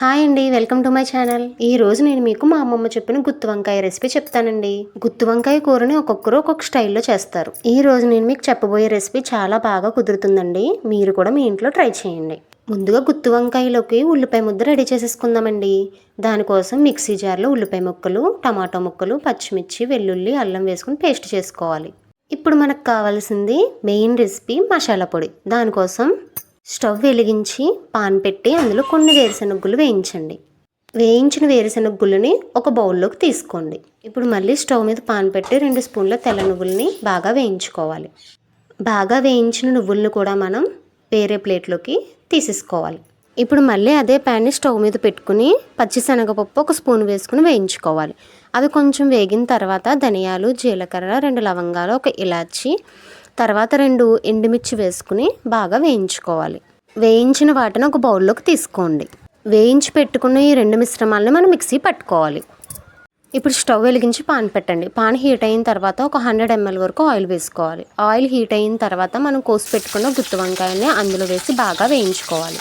Hi అండి, welcome to my channel. ఈ రోజు నేను మీకు మా అమ్మమ్మ చెప్పిన గుత్తి వంకాయ రెసిపీ చెప్తానండి. గుత్తి వంకాయ కూరని ఒక్కొక్కరు ఒక్కొక్క స్టైల్లో చేస్తారు. ఈ రోజు నేను మీకు చెప్పబోయే రెసిపీ చాలా బాగా కుదురుతుందండి. మీరు కూడా మీ ఇంట్లో ట్రై చేయండి. ముందుగా గుత్తి వంకాయలోకి ఉల్లిపాయ ముద్ద రెడీ చేసేసుకుందామండి. దానికోసం మిక్సీ జార్లో ఉల్లిపాయ ముక్కలు, టమాటో ముక్కలు, పచ్చిమిర్చి, వెల్లుల్లి, అల్లం వేసుకుని పేస్ట్ చేసుకోవాలి. ఇప్పుడు మనకు కావాల్సింది మెయిన్ రెసిపీ మసాలా పొడి. దానికోసం స్టవ్ వెలిగించి పాన్ పెట్టి అందులో కొన్ని వేరుశెనగ వేయించండి. వేయించిన వేరుశెనగ గుళ్ళని ఒక బౌల్లోకి తీసుకోండి. ఇప్పుడు మళ్ళీ స్టవ్ మీద పాన్ పెట్టి 2 స్పూన్ల తెల్ల నువ్వుల్ని బాగా వేయించుకోవాలి. బాగా వేయించిన నువ్వులను కూడా మనం వేరే ప్లేట్లోకి తీసేసుకోవాలి. ఇప్పుడు మళ్ళీ అదే ప్యాన్ని స్టవ్ మీద పెట్టుకుని పచ్చిశనగపప్పు 1 స్పూన్ వేసుకుని వేయించుకోవాలి. అవి కొంచెం వేగిన తర్వాత ధనియాలు, జీలకర్ర, 2 లవంగాలు, 1 ఇలాచి, తర్వాత 2 ఎండుమిర్చి వేసుకుని బాగా వేయించుకోవాలి. వేయించిన వాటిని ఒక బౌల్లోకి తీసుకోండి. వేయించి పెట్టుకున్న ఈ 2 మిశ్రమాలని మనం మిక్సీ పట్టుకోవాలి. ఇప్పుడు స్టవ్ వెలిగించి పాన్ పెట్టండి. పాన్ హీట్ అయిన తర్వాత ఒక 100 ml వరకు ఆయిల్ వేసుకోవాలి. ఆయిల్ హీట్ అయిన తర్వాత మనం కోసి పెట్టుకున్న గుత్తి వంకాయల్ని అందులో వేసి బాగా వేయించుకోవాలి.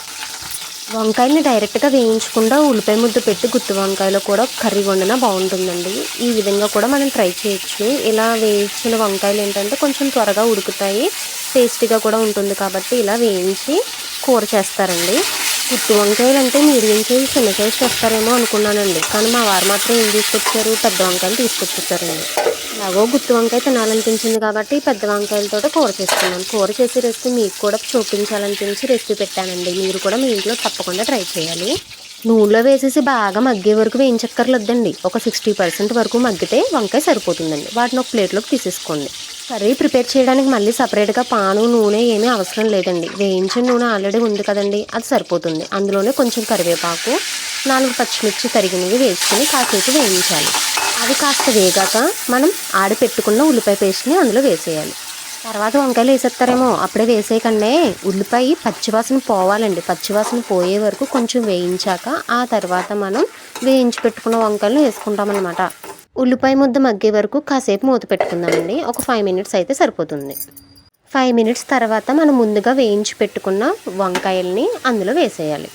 వంకాయల్ని డైరెక్ట్గా వేయించకుండా ఉల్లిపాయ ముద్ద పెట్టి గుత్తి వంకాయలో కూడా కర్రీ వండినా బాగుంటుందండి. ఈ విధంగా కూడా మనం ట్రై చేయొచ్చు. ఇలా వేయించిన వంకాయలు ఏంటంటే కొంచెం త్వరగా ఉడుకుతాయి, టేస్టీగా కూడా ఉంటుంది. కాబట్టి ఇలా వేయించి కూర చేస్తారండి. గుత్తి వంకాయలు అంటే మీడియం సైజ్, చిన్న సైజ్ చేస్తారేమో అనుకున్నానండి. కానీ మా వారు మాత్రం ఏం తీసుకొచ్చారు, పెద్ద వంకాయలు తీసుకొచ్చేసారండి. అలాగో గుత్తి వంకాయ తినాలనిపించింది కాబట్టి పెద్ద వంకాయలతో కూర చేసుకున్నాను. కూర చేసి రెసిపీ మీకు కూడా చూపించాలనిపించి రెసిపీ పెట్టానండి. మీరు కూడా మీ ఇంట్లో తప్పకుండా ట్రై చేయాలి. నూనెలో వేసేసి బాగా మగ్గే వరకు వేయించక్కర్లేదండి. ఒక 60% వరకు మగ్గితే వంకాయ సరిపోతుందండి. వాటిని ఒక ప్లేట్లోకి తీసేసుకోండి. కర్రీ ప్రిపేర్ చేయడానికి మళ్ళీ సపరేట్గా పాను, నూనె ఏమీ అవసరం లేదండి. వేయించిన నూనె ఆల్రెడీ ఉంది కదండి, అది సరిపోతుంది. అందులోనే కొంచెం కరివేపాకు, 4 పచ్చిమిర్చి తరిగినవి వేసుకుని కాసేపు వేయించాలి. అది కాస్త వేగాక మనం ఆడిపెట్టుకున్న ఉల్లిపాయ పేస్ట్ని అందులో వేసేయాలి. తర్వాత వంకాయలు వేసేస్తారేమో, అప్పుడే వేసేయకండి. ఉల్లిపాయ పచ్చివాసన పోవాలండి. పచ్చివాసన పోయే వరకు కొంచెం వేయించాక ఆ తర్వాత మనం వేయించి పెట్టుకున్న వంకాయలు వేసుకుంటామన్నమాట. ఉల్లిపాయ ముద్ద మగ్గే వరకు కాసేపు మూత పెట్టుకుందామండి. ఒక 5 minutes అయితే సరిపోతుంది. 5 minutes తర్వాత మనం ముందుగా వేయించి పెట్టుకున్న వంకాయల్ని అందులో వేసేయాలి.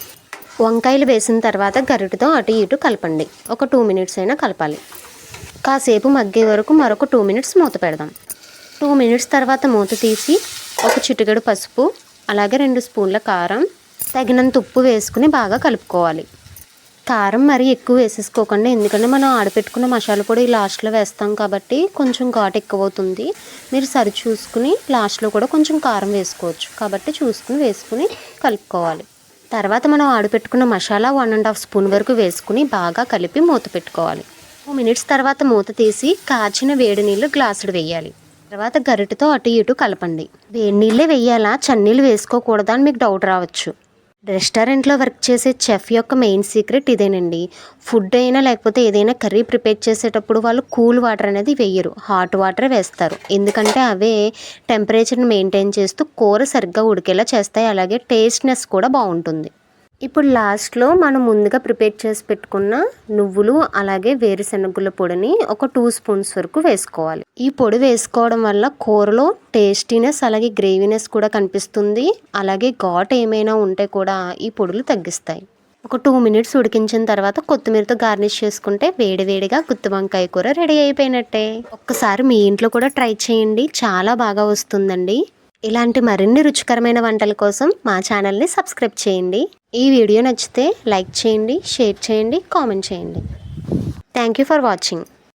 వంకాయలు వేసిన తర్వాత గరిటెతో అటు ఇటు కలపండి. ఒక 2 minutes అయినా కలపాలి. కాసేపు మగ్గే వరకు మరొక 2 minutes మూత పెడదాం. 2 minutes తర్వాత మూత తీసి ఒక చిటికెడు పసుపు, అలాగే 2 స్పూన్ల కారం, తగినంత ఉప్పు వేసుకుని బాగా కలుపుకోవాలి. కారం మరీ ఎక్కువ వేసేసుకోకండి, ఎందుకంటే మనం ఆడపెట్టుకున్న మసాలా పొడి లాస్ట్లో వేస్తాం కాబట్టి కొంచెం ఘాటు ఎక్కువ అవుతుంది. మీరు సరి చూసుకుని లాస్ట్లో కూడా కొంచెం కారం వేసుకోవచ్చు. కాబట్టి చూసుకుని వేసుకుని కలుపుకోవాలి. తర్వాత మనం ఆడపెట్టుకున్న మసాలా 1.5 స్పూన్ వరకు వేసుకుని బాగా కలిపి మూత పెట్టుకోవాలి. 2 minutes తర్వాత మూత తీసి కాచిన వేడి నీళ్ళు గ్లాసుడు వేయాలి. తర్వాత గరిటెతో అటు ఇటు కలపండి. వేడి నీళ్ళే వేయాలా, చన్నీళ్ళు వేసుకోకూడదా అని మీకు డౌట్ రావచ్చు. రెస్టారెంట్లో వర్క్ చేసే చెఫ్ యొక్క మెయిన్ సీక్రెట్ ఇదేనండి. ఫుడ్ అయినా లేకపోతే ఏదైనా కర్రీ ప్రిపేర్ చేసేటప్పుడు వాళ్ళు కూల్ వాటర్ అనేది వేయరు, హాట్ వాటరే వేస్తారు. ఎందుకంటే అవే టెంపరేచర్ని మెయింటైన్ చేస్తూ కూర సరిగ్గా ఉడికేలా చేస్తాయి. అలాగే టేస్ట్నెస్ కూడా బాగుంటుంది. ఇప్పుడు లాస్ట్లో మనం ముందుగా ప్రిపేర్ చేసి పెట్టుకున్న నువ్వులు, అలాగే వేరుశెనగుల పొడిని ఒక 2 స్పూన్స్ వరకు వేసుకోవాలి. ఈ పొడి వేసుకోవడం వల్ల కూరలో టేస్టీనెస్ అలాగే గ్రేవీనెస్ కూడా కనిపిస్తుంది. అలాగే ఘాట్ ఏమైనా ఉంటే కూడా ఈ పొడులు తగ్గిస్తాయి. ఒక 2 minutes ఉడికించిన తర్వాత కొత్తిమీరతో గార్నిష్ చేసుకుంటే వేడివేడిగా గుత్తి వంకాయ కూర రెడీ అయిపోయినట్టే. ఒక్కసారి మీ ఇంట్లో కూడా ట్రై చేయండి, చాలా బాగా వస్తుందండి. ఇలాంటి మరిన్ని రుచికరమైన వంటల కోసం మా ఛానల్ని సబ్స్క్రైబ్ చేయండి. ఈ వీడియో నచ్చితే లైక్ చేయండి, షేర్ చేయండి, కామెంట్ చేయండి. Thank you for watching.